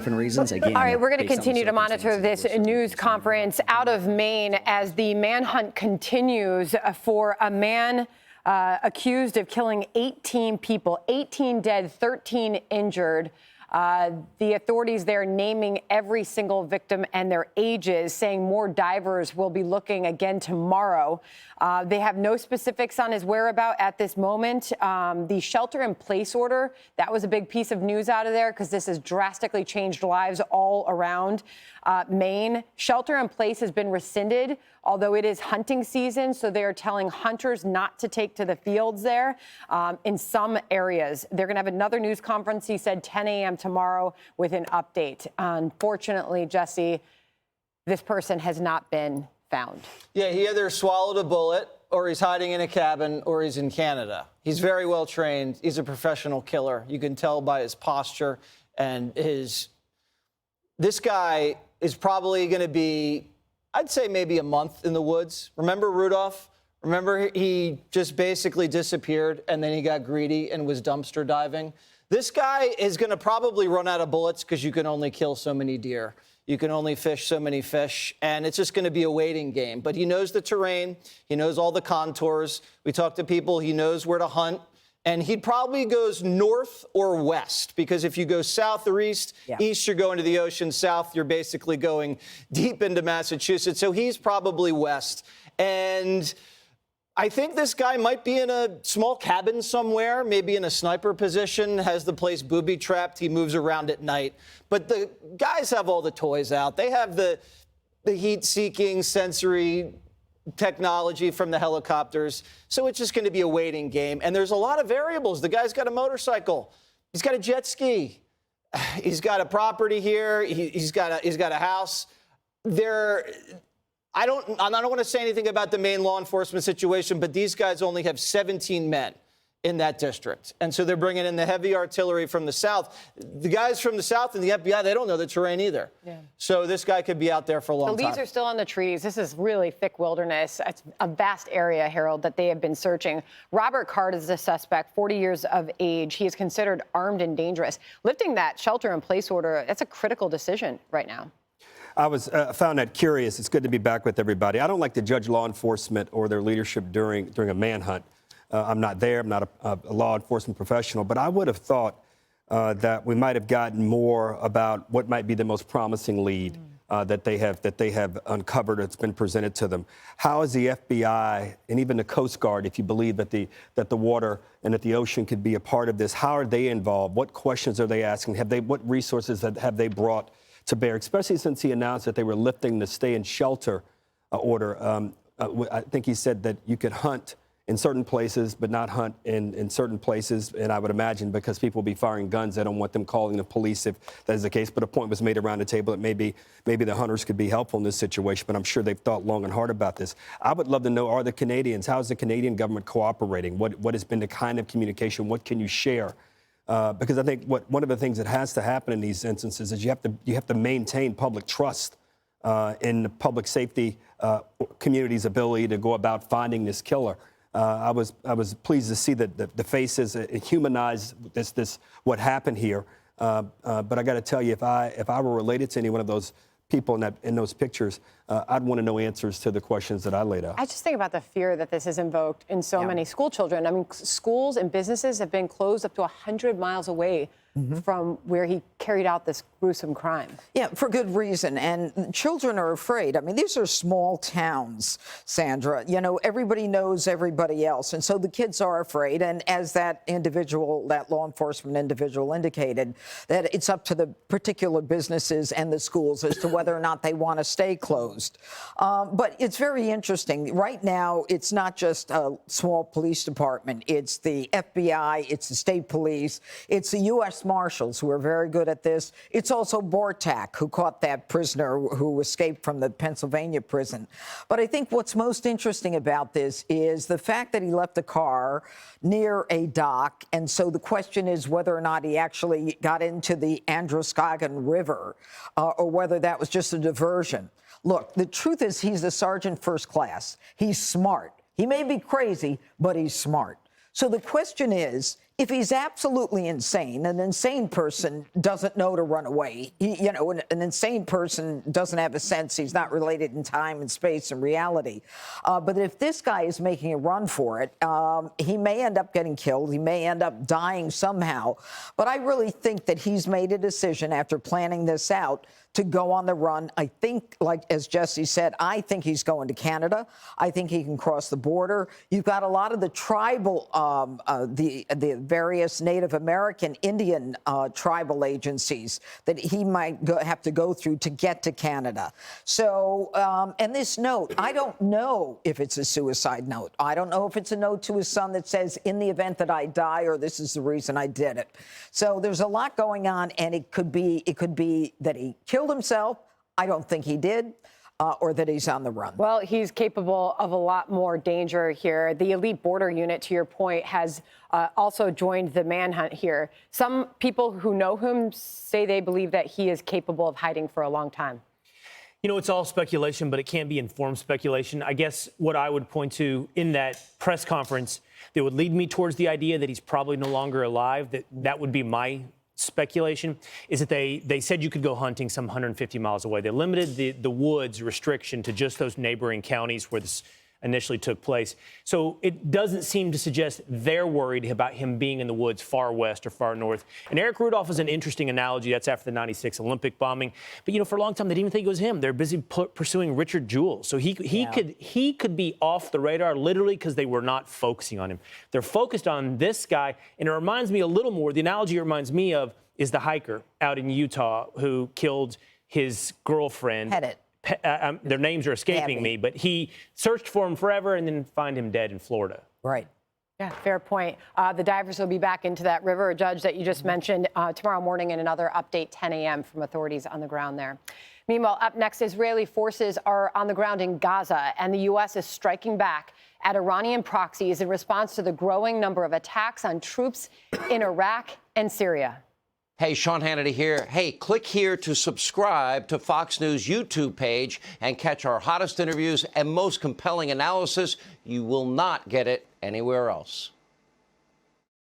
different reasons. Again, all right, we're going to based on the continue to monitor this news conference out of Maine as the manhunt continues for a man accused of killing 18 people, 18 dead, 13 injured. The authorities there naming every single victim and their ages, saying more divers will be looking again tomorrow. They have no specifics on his whereabouts at this moment. The shelter-in-place order, that was a big piece of news out of there because this has drastically changed lives all around Maine. Shelter-in-place has been rescinded, although it is hunting season, so they are telling hunters not to take to the fields there in some areas. They're going to have another news conference, he said, 10 a.m. tomorrow with an update. Unfortunately, Jesse, this person has not been found. Yeah, he either swallowed a bullet or he's hiding in a cabin or he's in Canada. He's very well trained. He's a professional killer. You can tell by his posture and this guy is probably going to be, I'd say maybe a month in the woods. Remember Rudolph? Remember he just basically disappeared and then he got greedy and was dumpster diving? This guy is going to probably run out of bullets because you can only kill so many deer. You can only fish so many fish, and it's just going to be a waiting game. But he knows the terrain. He knows all the contours. We talk to people. He knows where to hunt. And he probably goes north or west, because if you go south or east, east you're going to the ocean, south you're basically going deep into Massachusetts. So he's probably west. And I think this guy might be in a small cabin somewhere, maybe in a sniper position, has the place booby-trapped. He moves around at night. But the guys have all the toys out. They have the heat-seeking sensory technology from the helicopters. So it's just going to be a waiting game. And there's a lot of variables. The guy's got a motorcycle. He's got a jet ski. He's got a property here. He's got a house. I don't want to say anything about the Maine law enforcement situation, but these guys only have 17 men in that district. And so they're bringing in the heavy artillery from the south. The guys from the south and the FBI, they don't know the terrain either. Yeah. So this guy could be out there for a long time. The leaves are still on the trees. This is really thick wilderness. It's a vast area, Harold, that they have been searching. Robert Card is the suspect, 40 years of age. He is considered armed and dangerous. Lifting that shelter-in-place order, that's a critical decision right now. I found that curious. It's good to be back with everybody. I don't like to judge law enforcement or their leadership during a manhunt. I'm not there. I'm not a law enforcement professional. But I would have thought that we might have gotten more about what might be the most promising lead that they have uncovered that's been presented to them. How is the FBI and even the Coast Guard, if you believe that the water and that the ocean could be a part of this, how are they involved? What questions are they asking? What resources have they brought to bear, especially since he announced that they were lifting the stay and shelter order? I think he said that you could hunt in certain places, but not hunt in certain places. And I would imagine because people will be firing guns, they don't want them calling the police if that is the case. But a point was made around the table that maybe the hunters could be helpful in this situation. But I'm sure they've thought long and hard about this. I would love to know, are the Canadians, how is the Canadian government cooperating? What has been the kind of communication? What can you share? Because I think one of the things that has to happen in these instances is you have to maintain public trust in the public safety community's ability to go about finding this killer. I was pleased to see that the faces humanize what happened here. But I got to tell you, if I were related to any one of those people in those pictures, I'd want to know answers to the questions that I laid out. I just think about the fear that this has invoked in so many school children. I mean, schools and businesses have been closed up to 100 miles away from where he carried out this gruesome crime. Yeah, for good reason. And children are afraid. I mean, these are small towns, Sandra. You know, everybody knows everybody else. And so the kids are afraid. And as that law enforcement individual indicated, that it's up to the particular businesses and the schools as to whether or not they want to stay closed. But it's very interesting. Right now, it's not just a small police department. It's the FBI. It's the state police. It's the U.S. Marshals, who are very good at this. It's also Bortak, who caught that prisoner who escaped from the Pennsylvania prison. But I think what's most interesting about this is the fact that he left the car near a dock. And so the question is whether or not he actually got into the Androscoggin River or whether that was just a diversion. Look, the truth is he's a sergeant first class. He's smart. He may be crazy, but he's smart. So the question is if he's absolutely insane, an insane person doesn't know to run away. An insane person doesn't have a sense. He's not related in time and space and reality. But if this guy is making a run for it, he may end up getting killed. He may end up dying somehow. But I really think that he's made a decision after planning this out to go on the run. I think, like as Jesse said, I think he's going to Canada. I think he can cross the border. You've got a lot of the tribal, the various Native American, Indian tribal agencies that he might have to go through to get to Canada. So, and this note, I don't know if it's a suicide note. I don't know if it's a note to his son that says, in the event that I die, or this is the reason I did it. So there's a lot going on, and it could be that he killed himself. I don't think he did, or that he's on the run. Well, he's capable of a lot more danger here. The elite border unit, to your point, has also joined the manhunt here. Some people who know him say they believe that he is capable of hiding for a long time. You know, it's all speculation, but it can be informed speculation. I guess what I would point to in that press conference that would lead me towards the idea that he's probably no longer alive, that would be my speculation, is that they said you could go hunting some 150 miles away. They limited the woods restriction to just those neighboring counties where this initially took place. So it doesn't seem to suggest they're worried about him being in the woods far west or far north. And Eric Rudolph is an interesting analogy. That's after the 96 Olympic bombing. But, you know, for a long time, they didn't even think it was him. They're busy pursuing Richard Jewell. So he could be off the radar literally because they were not focusing on him. They're focused on this guy. And it reminds me a little more, the analogy it reminds me of is the hiker out in Utah who killed his girlfriend. Pettit. Their names are escaping me, but he searched for him forever and then find him dead in Florida. Right. Yeah, fair point. The divers will be back into that river, a judge that you just mentioned, tomorrow morning, and another update 10 a.m. from authorities on the ground there. Meanwhile, up next, Israeli forces are on the ground in Gaza, and the U.S. is striking back at Iranian proxies in response to the growing number of attacks on troops in Iraq and Syria. Hey, Sean Hannity here. Hey, click here to subscribe to Fox News YouTube page and catch our hottest interviews and most compelling analysis. You will not get it anywhere else.